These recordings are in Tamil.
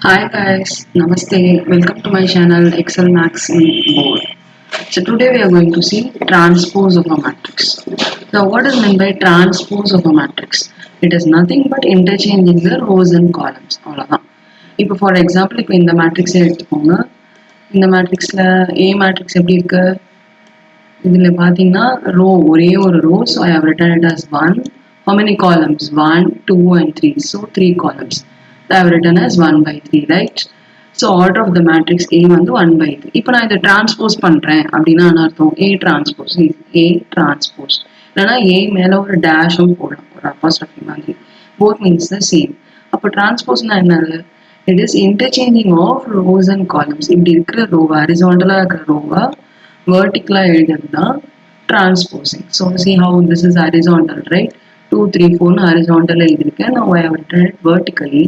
Hi guys, Namaste. Welcome to my channel Excel Max in Board. So today we are going to see transpose of a matrix. So what is meant by transpose of a matrix? It is nothing but interchanging the rows and columns. அவ்வளவுதான். இப்போ for example இப்போ இந்த matrix எடுத்துக்கோங்க. இந்த matrixல A matrix எப்படி இருக்கு? இதுல பாத்தீங்கன்னா row ஒரே ஒரு row, so I have written it as 1. How many columns? 1, 2 and 3. So 3 columns. I have written as 1 by 3, right? So order of the matrix A வந்து 1 by 3. இப்போ நான் இதை transpose பண்றேன் அப்படின்னா என்ன அர்த்தம்? A transpose is A transpose. இல்லைன்னா A மேல ஒரு டேஷும் போடலாம், ஒரு apostrophe மாதிரி. Both means the same. அப்போ transposeனா என்னது? It is interchanging of rows and columns. இப்படி இருக்கிற ரோவா, ஹரிசாண்டலா இருக்கிற ரோவா vertically எழுதுறதுனா transposing. So see how this is horizontal, right? 2, 3, 4 horizontal எழுதிருக்கேன். Now I have written it vertically.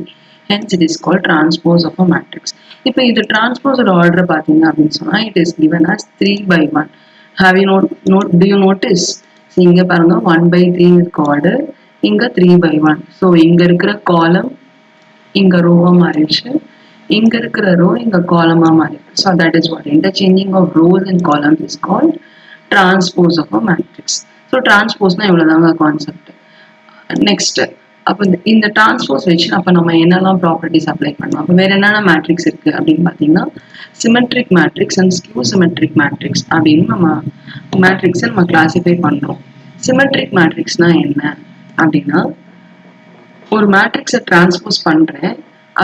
Hence it is called transpose of a matrix. இப்போ இது transpose order பார்த்தீங்க அப்படின்னு சொன்னா it is given as 3 by 1. Have you do you notice? So இங்க பாருங்க 1 by 3 இருக்கு order, இங்க 3 by 1. So இங்க இருக்கிற column இங்க ரோவா மாறிடுச்சு, இங்க இருக்கிற row இங்க column மாறிடுச்சு. So that is what interchanging of rows and columns is called transpose of a matrix. So transposeனா இவ்வளவுதாங்க கான்செப்ட். நெக்ஸ்ட் அப்போ இந்த டிரான்ஸ்போஸ் வச்சு அப்போ நம்ம என்னெல்லாம் ப்ராப்பர்ட்டிஸ் அப்ளை பண்ணலாம், அப்போ வேற என்னென்ன மேட்ரிக்ஸ் இருக்கு அப்படின்னு பார்த்தீங்கன்னா symmetric matrix and skew symmetric matrix அப்படின்னு நம்ம மேட்ரிக்ஸை நம்ம கிளாசிஃபை பண்றோம். சிமெட்ரிக் மேட்ரிக்ஸ்னா என்ன அப்படின்னா, ஒரு மேட்ரிக்ஸை டிரான்ஸ்போஸ் பண்றேன்,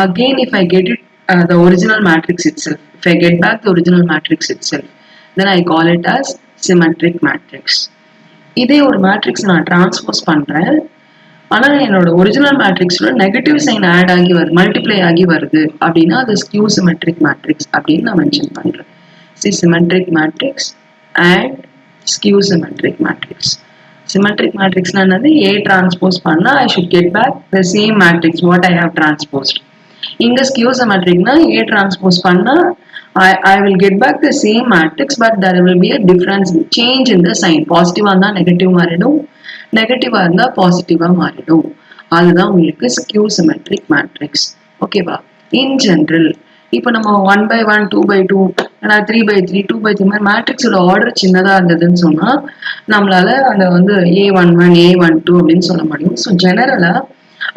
again if I get it the original matrix itself, if I get back the original matrix itself, then I call it as symmetric matrix. இதே ஒரு மேட்ரிக்ஸ் நான் டிரான்ஸ்போஸ் பண்றேன், ஆனா என்னோட ஒரிஜினல் மேட்ரிக்ஸ்ல நெகட்டிவ் சைன் ஆட் ஆகி வருது, மல்டிப்ளை ஆகி வருது அப்படின்னா அது ஸ்கியூ சிமெட்ரிக் மேட்ரிக்ஸ் அப்படின்னு நான் மென்ஷன் பண்றேன். சி symmetric matrix and skew symmetric matrix. Symmetric மேட்ரிக்ஸ்னா என்னது? A டிரான்ஸ்போஸ் பண்ணா I should get back the same matrix what I have transposed. இங்க ஸ்கியூ சிமெட்ரிக்னா A டிரான்ஸ்போஸ் பண்ணா I will get back the same matrix, but there will be a difference, change in the sign. பாசிட்டிவா இருந்தா நெகட்டிவ் மாறிடும், நெகட்டிவா இருந்தா பாசிட்டிவா மாறிடும். அதுதான் உங்களுக்கு ஸ்கியூ சிமெட்ரிக் மேட்ரிக்ஸ். ஓகேவா? இன் ஜென்ரல் இப்போ நம்ம 1 by 1, 2 by 2, 3 by 3, 2 by 3 மாதிரி மேட்ரிக்ஸோட ஆர்டர் சின்னதா இருந்ததுன்னு சொன்னா நம்மளால அதை வந்து A11, A12 அப்படின்னு சொல்ல முடியும். ஸோ ஜெனரலா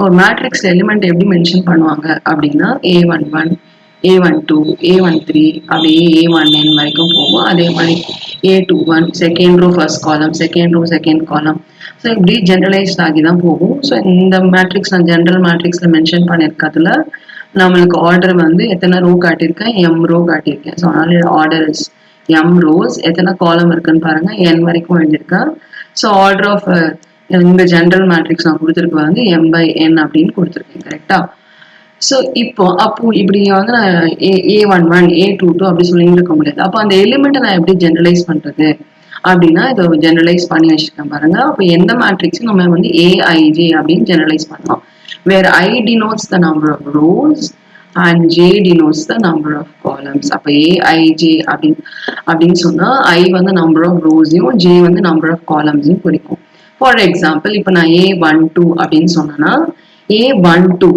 ஒரு மேட்ரிக்ஸ் எலிமெண்ட் எப்படி மென்ஷன் பண்ணுவாங்க அப்படின்னா A11, A12, A13 அப்படியே A1n வரைக்கும் போகும். அதே மாதிரி A21 second row first column, second row second column. So இப்படி ஜென்ரலைஸ்ட் ஆகி தான் போகும். ஸோ இந்த மேட்ரிக்ஸ் நான் ஜென்ரல் மேட்ரிக்ஸ்ல மென்ஷன் பண்ணியிருக்கிறதுல நம்மளுக்கு ஆர்டர் வந்து எத்தனை ரோ காட்டியிருக்கேன், எம் ரோ காட்டியிருக்கேன். ஸோ அதனால ஆர்டர் இஸ் எம் ரோஸ். எத்தனை காலம் இருக்குன்னு பாருங்க, என் வரைக்கும் எழுதியிருக்கேன். ஸோ ஆர்டர் ஆஃப் இந்த ஜென்ரல் மேட்ரிக்ஸ் நான் கொடுத்துருக்கு வந்து எம் பை என் அப்படின்னு கொடுத்துருக்கேன். கரெக்டா? ஸோ இப்போ அப்போ இப்படி வந்து நான் A11, A22 அப்படி சொல்லிட்டு இருக்க முடியாது. அப்போ அந்த எலிமெண்ட்டை நான் எப்படி ஜெனரலைஸ் பண்றது அப்படின்னா இதை ஜெனரலைஸ் பண்ணி வச்சுருக்கேன் பாருங்க. அப்போ எந்த மேட்ரிக்ஸும் நம்ம வந்து AIJ அப்படின்னு ஜெனரலைஸ் பண்ணலாம். வேர் I denotes the number of rows and J denotes the number of columns. அப்போ AIJ அப்படின்னு சொன்னா I வந்து நம்பர் ஆஃப் ரோஸையும் J வந்து நம்பர் ஆஃப் காலம்ஸையும் குறிக்கும். ஃபார் எக்ஸாம்பிள் இப்போ நான் A12 அப்படின்னு சொன்னேன்னா A12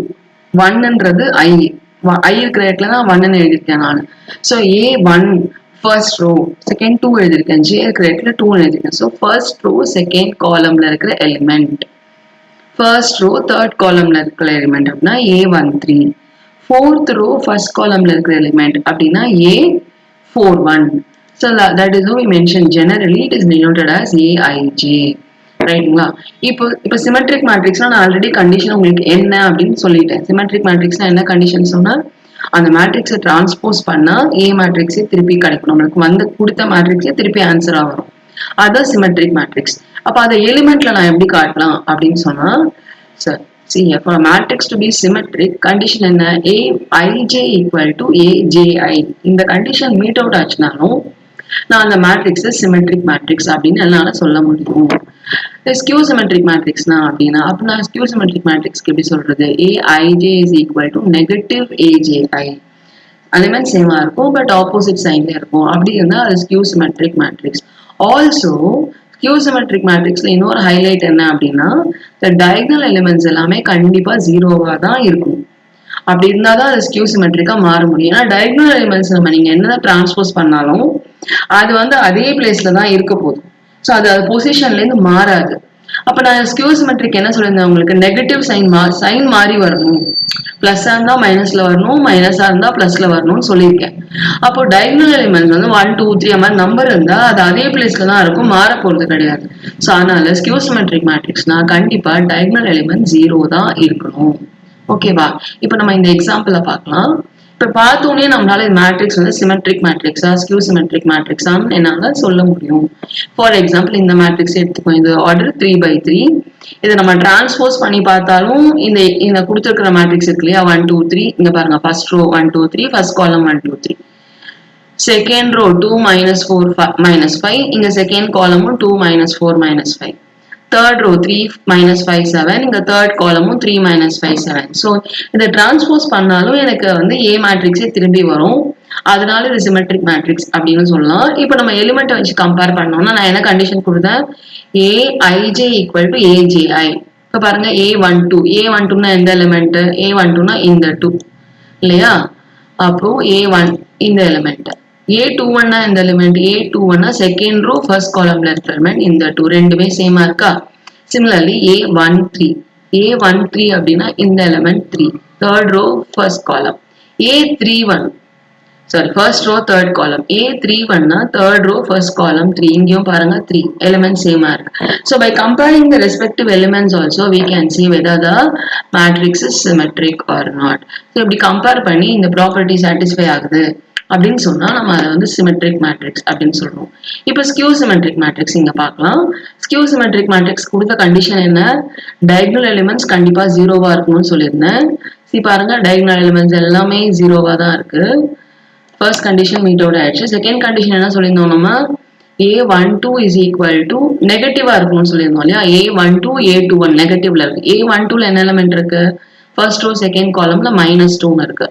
1ன்றது I இருக்கிற இடத்துல தான் 1ன்னு எழுதியிருக்கேன் நான். So A1 first row, second 2 எழுதியிருக்கேன், J இருக்கிற இடத்துல 2 எழுதியிருக்கேன். ஸோ ஃபர்ஸ்ட் ரோ செகண்ட் காலம்ல இருக்கிற எலிமெண்ட், ஃபர்ஸ்ட் ரோ தேர்ட் காலம்ல இருக்கிற எலிமெண்ட் அப்படின்னா A13, ஃபோர்த் ரோ ஃபர்ஸ்ட் காலம்ல இருக்கிற எலிமெண்ட் அப்படின்னா A41. So that is we mention generally it is denoted as AIJ. ரைட்டுங்களா? இப்போ சிமெட்ரிக் மேட்ரிக்ஸ்னா நான் ஆல்ரெடி கண்டிஷன் உங்களுக்கு என்ன அப்படின்னு சொல்லிட்டேன். சிமெட்ரிக் மேட்ரிக்ஸ்னா என்ன கண்டிஷன் சொன்னா அந்த மேட்ரிக்ஸை டிரான்ஸ்போஸ் பண்ணா A மேட்ரிக்ஸே திருப்பி கிடைக்கும், நம்மளுக்கு வந்து கொடுத்த மேட்ரிக்ஸே திருப்பி ஆன்சரா வரும். அதான் சிமெட்ரிக் மேட்ரிக்ஸ். அப்ப அதை எலிமெண்ட்ல நான் எப்படி காட்டலாம் அப்படின்னு சொன்னா, sir see for a matrix to be symmetric condition என்ன? Aij equal to Aji. இந்த கண்டிஷன் மீட் அவுட் ஆச்சுனாலும் நான் அந்த மேட்ரிக்ஸ் சிமெட்ரிக் மேட்ரிக்ஸ் அப்படின்னு என்னால சொல்ல முடியும். ஸ்கியூ சிமெட்ரிக் மேட்ரிக்ஸ்னா அப்படின்னா அப்ப நான் ஸ்கியூ சிமெட்ரிக் மேட்ரிக்ஸ்க்கு எப்படி சொல்றது? Aij is equal to negative Aji. அதே மாதிரி சேமா இருக்கும், பட் ஆப்போசிட் சைன்ல இருக்கும். அப்படி இருந்தா அது skew symmetric matrix. Also skew symmetric மேட்ரிக்ஸ்ல இன்னொரு ஹைலைட் என்ன அப்படின்னா, the diagonal elements எல்லாமே கண்டிப்பா ஜீரோவா தான் இருக்கும். அப்படி இருந்தா தான் அது ஸ்கியூ சிமெட்ரிக்கா மாற முடியும். ஏன்னா டயகனல் எலிமெண்ட்ஸ் நம்ம நீங்க என்னதான் டிரான்ஸ்போஸ் பண்ணாலும் அது வந்து அதே பிளேஸ்ல தான் இருக்க போகுது. ஸோ அது பொசிஷன்ல இருந்து மாறாது. அப்ப நான் ஸ்கியூ சிமெட்ரிக் என்ன சொல்லியிருந்தேன் உங்களுக்கு, நெகட்டிவ் சைன் மாறி வரணும். பிளஸ்ஸா இருந்தா மைனஸ்ல வரணும், மைனஸா இருந்தா பிளஸ்ல வரணும்னு சொல்லியிருக்கேன். அப்போ டயகனல் எலிமெண்ட்ஸ் வந்து 1 2 3 அந்த மாதிரி நம்பர் இருந்தா அது அதே பிளேஸ்ல தான் இருக்கும், மாற போறது கிடையாது. ஸோ அதனால ஸ்கியூ சிமெட்ரிக் மேட்ரிக்ஸ்னா கண்டிப்பா டயகனல் எலிமெண்ட் 0 தான் இருக்கணும். ஓகேவா? இப்போ நம்ம இந்த எக்ஸாம்பிள பார்க்கலாம். இப்போ பார்த்தோன்னே நம்மளால மேட்ரிக்ஸ் வந்து சிமெட்ரிக் மேட்ரிக்ஸா ஸ்கியூ சிமெட்ரிக் மேட்ரிக்ஸான்னு என்னால சொல்ல முடியும். ஃபார் எக்ஸாம்பிள் இந்த மேட்ரிக்ஸ் எடுத்துக்கோ, இது ஆர்டர் 3/3. இதை நம்ம டிரான்ஸ்போஸ் பண்ணி பார்த்தாலும் இந்த இந்த கொடுத்துருக்கிற மேட்ரிக்ஸ் இருக்கு இல்லையா, 1 2 3, இங்க பாருங்க first row 1 2 3, first column 1 2 3, second row 2 -4 -5, இங்க செகண்ட் காலமும் 2 -4 -5, third row 3 -5 7, இங்க third column 3 -5 7. ஸோ இதை டிரான்ஸ்போஸ் பண்ணாலும் எனக்கு வந்து ஏ மேட்ரிக்ஸே திரும்பி வரும். அதனால இது சிமெட்ரிக் மேட்ரிக்ஸ் அப்படின்னு சொல்லலாம். இப்போ நம்ம எலிமெண்ட்டை வச்சு கம்பேர் பண்ணோம்னா நான் என்ன கண்டிஷன் கொடுத்தேன், ஏஐஜே ஈக்குவல் டு ஏஜேஐ. இப்போ பாருங்க A12, A12னா எந்த எலிமெண்ட், A12னா இந்த 2 இல்லையா, அப்போ A1 இந்த எலிமெண்ட். A21னா இந்த எலிமெண்ட், A21னா செகண்ட் ரோ ஃபர்ஸ்ட் காலம்ல இருக்கிற எலிமெண்ட் இந்த 2, ரெண்டுமே சேமா இருக்கா. சிமிலர்லி A13 அப்படின்னா இந்த எலிமெண்ட் 3, தேர்ட் ரோ ஃபர்ஸ்ட் காலம். A31 ஃபர்ஸ்ட் ரோ தேர்ட் காலம். A31னா தேர்ட் ரோ ஃபர்ஸ்ட் காலம் 3, இங்கேயும் பாருங்க 3 எலிமெண்ட் சேமா இருக்கு. So by comparing the respective elements also we can see whether the matrix is symmetric or not. So இப்படி கம்பேர் பண்ணி இந்த ப்ராப்பர்ட்டி சாட்டிஸ்ஃபை ஆகுது அப்படின்னு சொன்னா நம்ம அதை வந்து சிமெட்ரிக் மேட்ரிக்ஸ் அப்படின்னு சொல்றோம். இப்போ ஸ்கியூ சிமெட்ரிக் மேட்ரிக்ஸ் இங்க பார்க்கலாம். ஸ்கியூ சிமெட்ரிக் மேட்ரிக்ஸ் கொடுத்த கண்டிஷன் என்ன, டயகனல் எலிமெண்ட்ஸ் கண்டிப்பா 0வா இருக்கணும்னு சொல்லியிருந்தேன். பாருங்க டயகனல் எலிமெண்ட்ஸ் எல்லாமே 0வா தான் இருக்கு. ஃபர்ஸ்ட் கண்டிஷன் மீட் அவுட் ஆயிடுச்சு. செகண்ட் கண்டிஷன் என்ன சொல்லியிருந்தோம் நம்ம, A12 is equal to நெகட்டிவா இருக்கணும்னு சொல்லியிருந்தோம் இல்லையா. A12 A21 நெகட்டிவ்ல இருக்கு. A12ல என்ன எலிமெண்ட் இருக்கு, ஃபர்ஸ்ட் ரோ செகண்ட் காலம்ல -2 இருக்கு.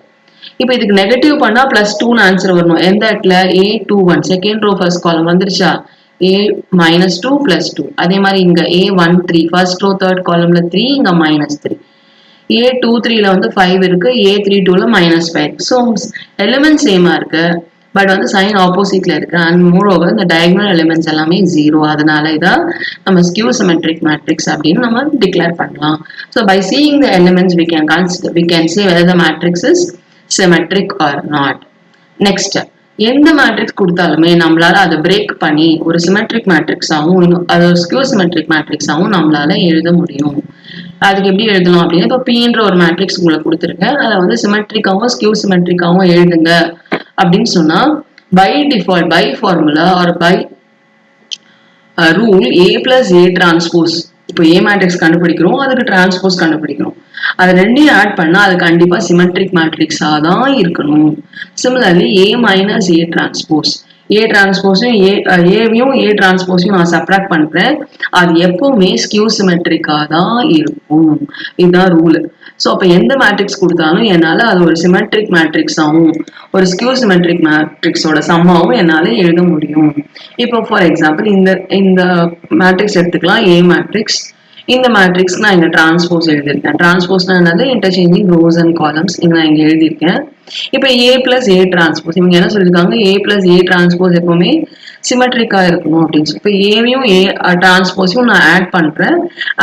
இப்போ இதுக்கு நெகட்டிவ் பண்ணா +2ன்னு ஆன்சர் வரணும். எந்த இடத்துல, A21 செகண்ட் ரோ ஃபர்ஸ்ட் காலம் வந்துருச்சா, A-2 +2. அதே மாதிரி இங்க A13 ஃபர்ஸ்ட் ரோ தேர்ட் காலம்ல 3, இங்க -3. A23ல வந்து 5 இருக்கு, A32ல -5. ஸோ எலிமெண்ட் சேமா இருக்கு, பட் வந்து சைன் ஆப்போசிட்ல இருக்கு. அண்ட் மோர் ஓவர் இந்த டயகனல் எலிமெண்ட்ஸ் எல்லாமே 0. அதனால இதான் நம்ம ஸ்கியூ சிமெட்ரிக் மேட்ரிக்ஸ் அப்படின்னு நம்ம டிக்ளேர் பண்ணலாம். So by seeing the elements we can say whether the matrix is symmetric or not. Next, எந்த மேட்ரிக்ஸ் கொடுத்தாலுமே நம்மளால அதை பிரேக் பண்ணி ஒரு சிமெட்ரிக் மேட்ரிக்ஸாகவும் அது ஒரு ஸ்கியூ சிமெட்ரிக் மேட்ரிக்ஸாகவும் நம்மளால எழுத முடியும். அதுக்கு எப்படி எழுதலாம் அப்படின்னா, இப்போ Pன்ற ஒரு மேட்ரிக்ஸ் உங்களுக்கு கொடுத்துருக்கேன், அதை வந்து சிமெட்ரிக்காவும் ஸ்கியூ சிமெட்ரிக்காவும் எழுதுங்க அப்படின்னு சொன்னா by default, by formula or by rule A plus A transpose, இப்போ A மேட்ரிக்ஸ் கண்டுபிடிக்கிறோம், அதுக்கு டிரான்ஸ்போஸ் கண்டுபிடிக்கிறோம், அது ரெண்டையும் ஆட் பண்ணா அது கண்டிப்பா சிமெட்ரிக் மேட்ரிக்ஸா தான் இருக்கணும். Similarly A minus A transpose, A டிரான்ஸ்போஸையும் ஏவையும் A டிரான்ஸ்போஸையும் நான் சப்ராக்ட் பண்றேன், அது எப்பவுமே ஸ்கியூ சிமெட்ரிக்கா தான் இருக்கும். இதுதான் ரூல். ஸோ அப்போ எந்த மேட்ரிக்ஸ் கொடுத்தாலும் என்னால் அது ஒரு சிமெட்ரிக் மேட்ரிக்ஸாகவும் ஒரு ஸ்கியூ சிமெட்ரிக் மேட்ரிக்ஸோட சம்மாவும் என்னால் எழுத முடியும். இப்போ ஃபார் எக்ஸாம்பிள் இந்த மேட்ரிக்ஸ் எடுத்துக்கலாம், A மேட்ரிக்ஸ். இந்த மேட்ரிக்ஸ் நான் இங்க டிரான்ஸ்போஸ் எழுதியிருக்கேன். டிரான்ஸ்போஸ்னா என்னது, இன்டர்சேஞ்சிங் ரோஸ் அண்ட் காலம்ஸ். இங்க நான் இங்க எழுதியிருக்கேன். இப்போ A plus A டிரான்ஸ்போஸ், இவங்க என்ன சொல்லியிருக்காங்க, A plus A டிரான்ஸ்போஸ் எப்பவுமே சிமெட்ரிக்கா இருக்கணும் அப்படின்னு சொல்லி. இப்போ ஏவையும் A டிரான்ஸ்போஸையும் நான் ஆட் பண்றேன்.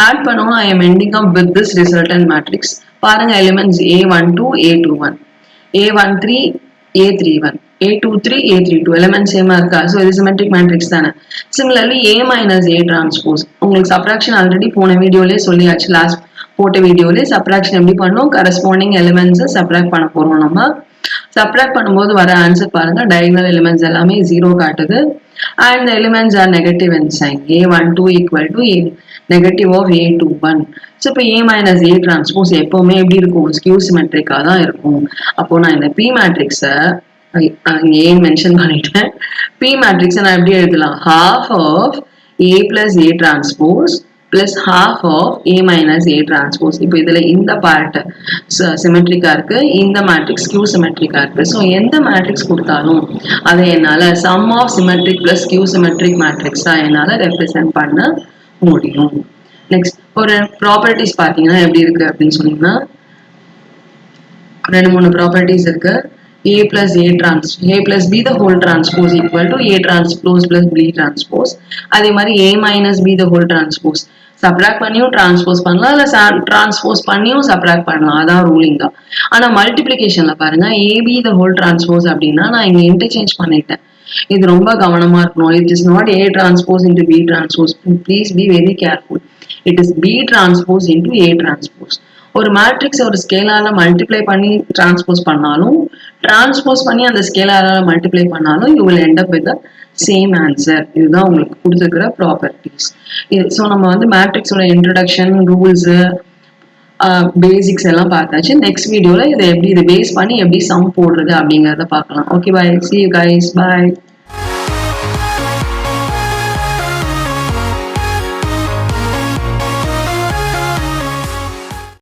ஆட் பண்ணவும் I am ending up with this resultant matrix. பாருங்க elements A12 A21 A13 A31 A23 A32 element சேமா இருக்கா. ஸோ இது சிமெட்ரிக் மேட்ரிக்ஸ் தானே. Similarly A minus A transpose, உங்களுக்கு சப்ராக்ஷன் ஆல்ரெடி போன வீடியோலேயே சொல்லியாச்சு, லாஸ்ட் போட்ட வீடியோலேயே சப்ராக்ஷன் எப்படி பண்ணோம், கரஸ்பாண்டிங் எலிமெண்ட்ஸை சப்ராக்ட் பண்ண போறோம். நம்ம சப்ராக்ட் பண்ணும்போது வர ஆன்சர் பாருங்க, டயகனல் எலிமெண்ட்ஸ் எல்லாமே 0 காட்டுது and the elements are negative in sign. A12 equal to A negative of A21. So இப்போ A minus A transpose எப்பவுமே எப்படி இருக்கும், ஸ்கியூ சிமெட்ரிக்கா தான் இருக்கும். அப்போ நான் இந்த P மேட்ரிக்ஸை A மென்ஷன் பண்ணிட்டேன். P மேட்ரிக்ஸை நான் எப்படி எழுதலாம், half of A plus A transpose plus half of A minus A transpose. இப்போ இதுல இந்த பார்ட் சிமெட்ரிக்கா இருக்கு, இந்த மேட்ரிக்ஸ் ஸ்கியூ சிமெட்ரிக்கா இருக்கு. ஸோ எந்த மேட்ரிக்ஸ் கொடுத்தாலும் அதை என்னால sum of symmetric plus skew symmetric மேட்ரிக்ஸா என்னால ரெப்ரசென்ட் பண்ண முடியும். நெக்ஸ்ட் ஒரு ப்ராப்பர்ட்டிஸ் பார்த்தீங்கன்னா எப்படி இருக்கு அப்படின்னு சொன்னீங்கன்னா, ரெண்டு மூணு ப்ராப்பர்ட்டிஸ் இருக்கு. A plus A plus B the whole transpose equal to A transpose plus B transpose. அதே மாதிரி A minus B the whole transpose. Subtract பண்ணியும் டிரான்ஸ்போஸ் பண்ணலாம், இல்லை டிரான்ஸ்போஸ் பண்ணியும் சப்ராக்ட் பண்ணலாம். அதான் ரூலிங் தான். ஆனால் மல்டிப்ளிகேஷன்ல பாருங்க, ஏபி த ஹோல் டிரான்ஸ்போஸ் அப்படின்னா நான் இங்கே இன்டர்சேஞ்ச் பண்ணிட்டேன். இது ரொம்ப கவனமா இருக்கணும். It is not A transpose into B transpose. Please be very careful. It is B transpose into A transpose. ஒரு மேட்ரிக்ஸ் ஒரு ஸ்கேலால மல்டிப்ளை பண்ணி டிரான்ஸ்போஸ் பண்ணாலும், டிரான்ஸ்போஸ் பண்ணி அந்த ஸ்கேலால மல்டிப்ளை பண்ணாலும், you will end up with same answer. இதுதான் உங்களுக்கு கொடுத்துருக்கிற ப்ராப்பர்ட்டிஸ். ஸோ நம்ம வந்து மேட்ரிக்ஸோட இன்ட்ரடக்ஷன், ரூல்ஸ், பேசிக்ஸ் எல்லாம் பார்த்தாச்சு. நெக்ஸ்ட் வீடியோல இதை எப்படி இதை பேஸ் பண்ணி எப்படி சம் போடுறது அப்படிங்கிறத பார்க்கலாம். Okay, bye. See you guys. Bye.